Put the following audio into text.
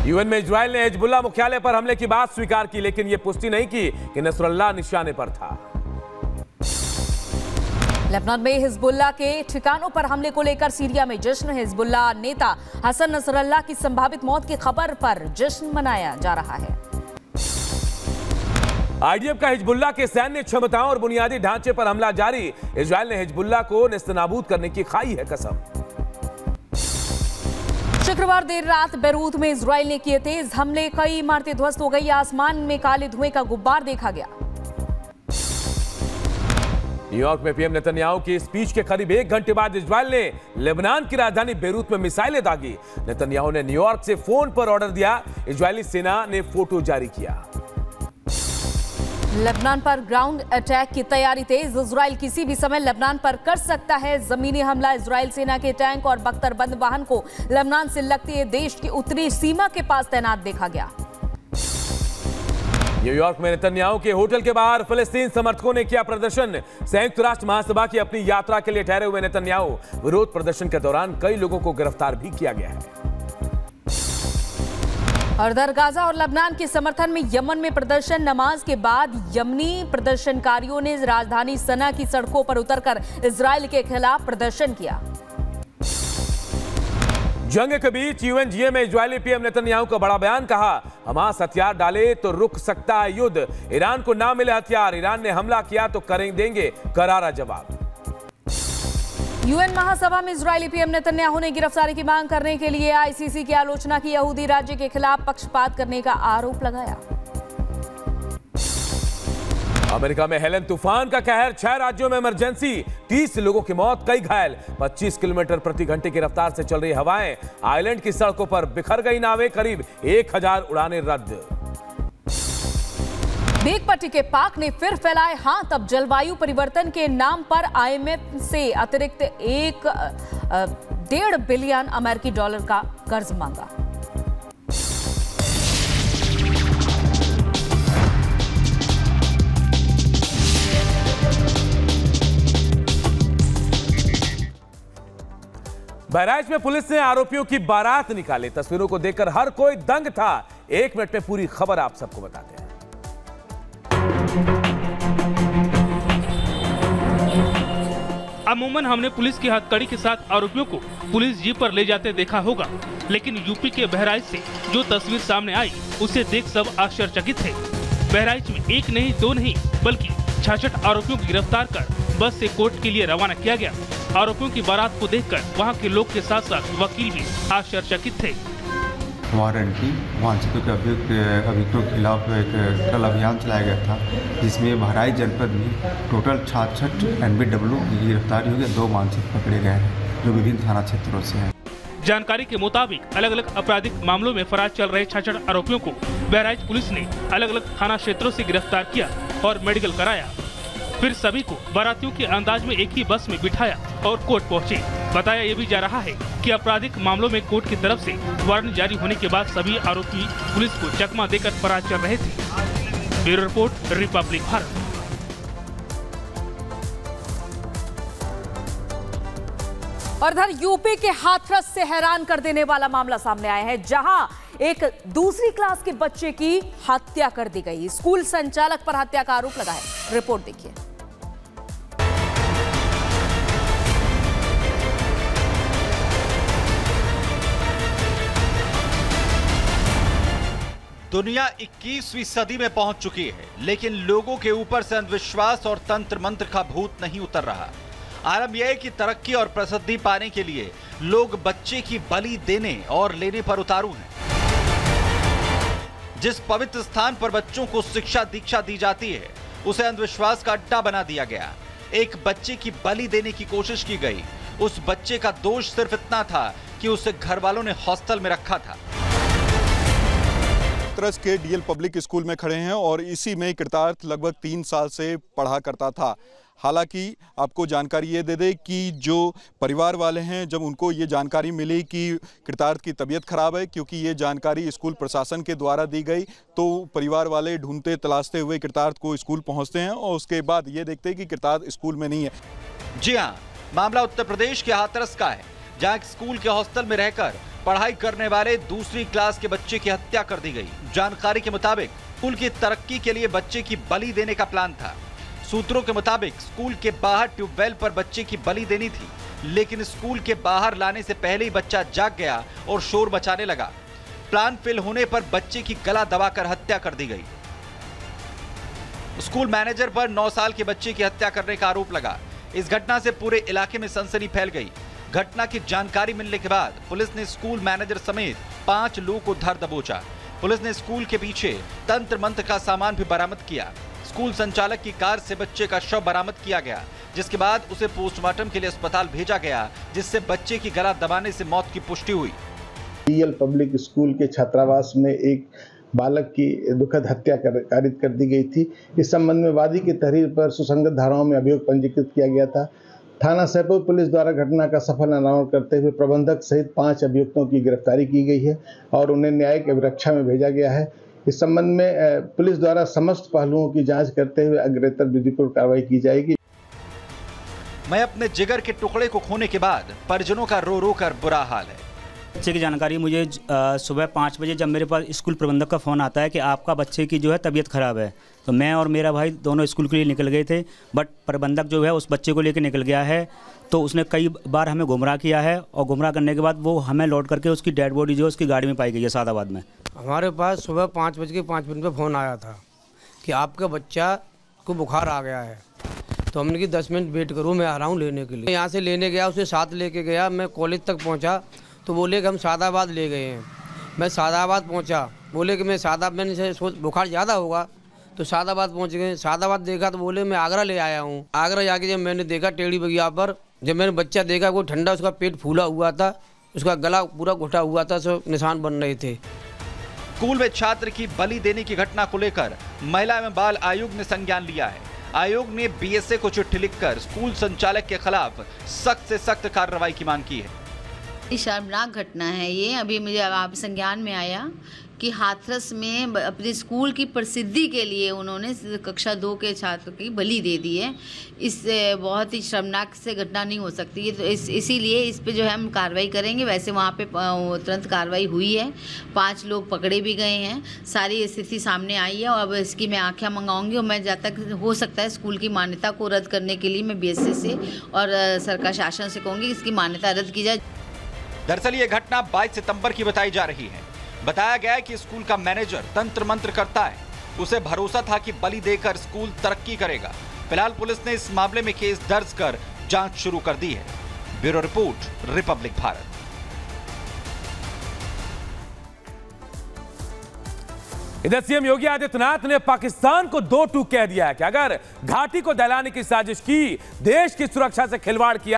UN में Israel ने Hezbollah मुख्यालय पर हमले की बात स्वीकार की, लेकिन यह पुष्टि नहीं की कि नसरुल्लाह निशाने पर था। लेबनान में हिजबुल्लाह के ठिकानों पर हमले को लेकर सीरिया में जश्न। हिजबुल्लाह नेता हसन नसरुल्लाह की संभावित मौत की खबर पर जश्न मनाया जा रहा है। आईडीएफ का हिजबुल्लाह के सैन्य क्षमताओं और बुनियादी ढांचे पर हमला जारी। इजराइल ने हिजबुल्लाह को नेस्तनाबूद करने की खाई है कसम। शुक्रवार देर रात बैरूत में इजराइल ने किए तेज हमले, कई इमारतें ध्वस्त हो गई। आसमान में काले धुएं का गुब्बार देखा गया। न्यूयॉर्क में पीएम नेतन्याहू की स्पीच के करीब 1 घंटे बाद इजराइल ने लेबनान की राजधानी बेरूत में मिसाइलें दागी। नेतन्याहू ने न्यूयॉर्क से फोन पर ऑर्डर दिया। इजरायली सेना ने फोटो जारी किया। लेबनान पर ग्राउंड अटैक की तैयारी तेज। इजराइल किसी भी समय लेबनान पर कर सकता है जमीनी हमला। इजराइल सेना के टैंक और बख्तरबंद वाहन को लेबनान से लगती है देश की उत्तरी सीमा के पास तैनात देखा गया। न्यूयॉर्क में नेतन्याहू के होटल के बाहर फिलिस्तीन समर्थकों ने किया प्रदर्शन। संयुक्त राष्ट्र महासभा की अपनी यात्रा के लिए ठहरे हुए नेतन्याहू विरोध प्रदर्शन के दौरान कई लोगों को गिरफ्तार भी किया गया है। और उधर गाजा और लेबनान के समर्थन में यमन में प्रदर्शन। नमाज के बाद यमनी प्रदर्शनकारियों ने राजधानी सना की सड़कों पर उतरकर इजराइल के खिलाफ प्रदर्शन किया। जंग के बीच यूएनजीए में इजरायली पीएम नेतन्याहू का बड़ा बयान, कहा हमास हथियार डाले तो रुक सकता है युद्ध। ईरान को ना मिले हथियार, ईरान ने हमला किया तो देंगे करारा जवाब। यूएन महासभा में इजरायली पीएम नेतन्याहू ने गिरफ्तारी की मांग करने के लिए आईसीसी की आलोचना की। यहूदी राज्य के खिलाफ पक्षपात करने का आरोप लगाया। अमेरिका में हेलन तूफान का कहर, 6 राज्यों में इमरजेंसी, 30 लोगों की मौत, कई घायल। 25 किलोमीटर प्रति घंटे की रफ्तार से चल रही हवाएं। आइलैंड की सड़कों पर बिखर गई नावें, करीब 1000 उड़ानें रद्द। बेग पट्टी के पाक ने फिर फैलाए हाथ। अब जलवायु परिवर्तन के नाम पर आईएमएफ से अतिरिक्त 1.5 बिलियन अमेरिकी डॉलर का कर्ज मांगा। बहराइच में पुलिस ने आरोपियों की बारात निकाली। तस्वीरों को देखकर हर कोई दंग था। 1 मिनट में पूरी खबर आप सबको बताते हैं। अमूमन हमने पुलिस की हथकड़ी के साथ आरोपियों को पुलिस जीप पर ले जाते देखा होगा, लेकिन यूपी के बहराइच से जो तस्वीर सामने आई उसे देख सब आश्चर्यचकित थे। बहराइच में 1 नहीं 2 नहीं बल्कि 66 आरोपियों को गिरफ्तार कर बस से कोर्ट के लिए रवाना किया गया। आरोपियों की बारात को देखकर वहां के लोग के साथ साथ वकील भी आश्चर्यचकित थे। वारंट की वांछितों के अभियुक्तों के खिलाफ एक कल अभियान चलाया गया था, जिसमें बहराइच जनपद में टोटल 66 एनबीडब्ल्यू की गिरफ्तारी हुई है। 2 वांछित पकड़े गए हैं जो विभिन्न थाना क्षेत्रों से हैं। जानकारी के मुताबिक अलग अलग आपराधिक मामलों में फरार चल रहे 66 आरोपियों को बहराइच पुलिस ने अलग अलग थाना क्षेत्रों से गिरफ्तार किया और मेडिकल कराया। फिर सभी को बारातियों के अंदाज में एक ही बस में बिठाया और कोर्ट पहुंचे। बताया ये भी जा रहा है कि आपराधिक मामलों में कोर्ट की तरफ से वारंट जारी होने के बाद सभी आरोपी पुलिस को चकमा देकर फरार चल रहे थे। Bureau report, Republic Bharat. और इधर यूपी के हाथरस से हैरान कर देने वाला मामला सामने आया है, जहां एक दूसरी क्लास के बच्चे की हत्या कर दी गई। स्कूल संचालक पर हत्या का आरोप लगा है। रिपोर्ट देखिए। दुनिया 21वीं सदी में पहुंच चुकी है, लेकिन लोगों के ऊपर से अंधविश्वास और तंत्र मंत्र का भूत नहीं उतर रहा। आरंभ यह है कि तरक्की और प्रसिद्धि पाने के लिए लोग बच्चे की बलि देने और लेने पर उतारू हैं। जिस पवित्र स्थान पर बच्चों को शिक्षा दीक्षा दी जाती है, उसे अंधविश्वास का अड्डा बना दिया गया। एक बच्चे की बलि देने की कोशिश की गई। उस बच्चे का दोष सिर्फ इतना था कि उसे घर वालों ने हॉस्टल में रखा था। हाथरस के डीएल पब्लिक स्कूल में खड़े हैं और इसी में कृतार्थ लगभग 3 साल से पढ़ा करता था। हालांकि आपको जानकारी ये दे दे कि जो परिवार वाले हैं, जब उनको ये जानकारी मिली कि कृतार्थ की तबीयत खराब है, क्योंकि ये जानकारी स्कूल प्रशासन के द्वारा दी गई, तो परिवार वाले ढूंढते तलाशते हुए कृतार्थ को स्कूल पहुंचते हैं और उसके बाद ये देखते हैं कि कृतार्थ स्कूल में नहीं है। जी हाँ, मामला उत्तर प्रदेश के हाथरस का है, जहां एक स्कूल के हॉस्टल में रहकर पढ़ाई करने वाले दूसरी क्लास के बच्चे की हत्या कर दी गई। जानकारी के मुताबिक स्कूल की तरक्की के लिए बच्चे की बलि देने का प्लान था। सूत्रों के मुताबिक स्कूल के बाहर ट्यूबवेल पर बच्चे की बलि देनी थी, लेकिन स्कूल के बाहर लाने से पहले ही बच्चा जाग गया और शोर मचाने लगा। प्लान फेल होने पर बच्चे की गला दबाकर हत्या कर दी गई। स्कूल मैनेजर पर 9 साल के बच्चे की हत्या करने का आरोप लगा। इस घटना से पूरे इलाके में सनसनी फैल गई। घटना की जानकारी मिलने के बाद पुलिस ने स्कूल मैनेजर समेत 5 लोगों को धर दबोचा। पुलिस ने स्कूल के पीछे तंत्र मंत्र का सामान भी बरामद किया। स्कूल संचालक की कार से बच्चे का शव बरामद किया गया, जिसके बाद उसे पोस्टमार्टम के लिए अस्पताल भेजा गया, जिससे बच्चे की गला दबाने से मौत की पुष्टि हुई। डीएल पब्लिक स्कूल के छात्रावास में एक बालक की दुखद हत्या कारित कर दी गई थी। इस संबंध में वादी की तहरीर पर सुसंगत धाराओं में अभियोग पंजीकृत किया गया था। थाना सैदपुर पुलिस द्वारा घटना का सफल अनावरण करते हुए प्रबंधक सहित 5 अभियुक्तों की गिरफ्तारी की गई है और उन्हें न्यायिक अभिरक्षा में भेजा गया है। इस संबंध में पुलिस द्वारा समस्त पहलुओं की जांच करते हुए अग्रेतर विधिपूर्वक कार्रवाई की जाएगी। मैं अपने जिगर के टुकड़े को खोने के बाद परिजनों का रो रो कर बुरा हाल है। बच्चे की जानकारी मुझे सुबह 5 बजे जब मेरे पास स्कूल प्रबंधक का फ़ोन आता है कि आपका बच्चे की जो है तबीयत ख़राब है, तो मैं और मेरा भाई दोनों स्कूल के लिए निकल गए थे। बट प्रबंधक जो है उस बच्चे को लेकर निकल गया है, तो उसने कई बार हमें गुमराह किया है और गुमराह करने के बाद वो हमें लौट करके उसकी डेड बॉडी जो है उसकी गाड़ी में पाई गई है सादाबाद में। हमारे पास सुबह 5:05 पे फ़ोन आया था कि आपके बच्चा को बुखार आ गया है, तो हमने कि 10 मिनट वेट करो, मैं आ रहा हूँ लेने के लिए। यहाँ से लेने गया, उसे साथ लेके गया, मैं कॉलेज तक पहुँचा तो बोले कि हम सादाबाद ले गए हैं। मैं सादाबाद पहुंचा, बोले कि मैं मैंने से सोच बुखार ज़्यादा होगा तो सादाबाद पहुंच गए। सादाबाद देखा तो बोले मैं आगरा ले आया हूं। आगरा जाके जब मैंने देखा टेढ़ी बगिया पर, जब मैंने बच्चा देखा वो ठंडा, उसका पेट फूला हुआ था, उसका गला पूरा घुटा हुआ था, सब निशान बन रहे थे। स्कूल में छात्र की बलि देने की घटना को लेकर महिला एवं बाल आयोग ने संज्ञान लिया है। आयोग ने बीएसए को चिट्ठी लिखकर स्कूल संचालक के खिलाफ सख्त से सख्त कार्रवाई की मांग की है। शर्मनाक घटना है ये। अभी मुझे आप संज्ञान में आया कि हाथरस में अपने स्कूल की प्रसिद्धि के लिए उन्होंने कक्षा 2 के छात्र की बलि दे दी है। इससे बहुत ही शर्मनाक से घटना नहीं हो सकती है, तो इसीलिए इस पे जो है हम कार्रवाई करेंगे। वैसे वहाँ पे तुरंत कार्रवाई हुई है, 5 लोग पकड़े भी गए हैं, सारी स्थिति सामने आई है और अब इसकी मैं आख्या मंगाऊंगी और मैं जब तक हो सकता है स्कूल की मान्यता को रद्द करने के लिए मैं बीएसए से और सरकार शासन से कहूँगी इसकी मान्यता रद्द की जाए। दरअसल ये घटना 22 सितंबर की बताई जा रही है। बताया गया है कि स्कूल का मैनेजर तंत्र मंत्र करता है। उसे भरोसा था कि बलि देकर स्कूल तरक्की करेगा। फिलहाल पुलिस ने इस मामले में केस दर्ज कर जांच शुरू कर दी है। Bureau report, Republic Bharat. इधर सीएम योगी आदित्यनाथ ने पाकिस्तान को 2 टूक कह दिया है कि अगर घाटी को दहलाने की साजिश की, देश की सुरक्षा से खिलवाड़ किया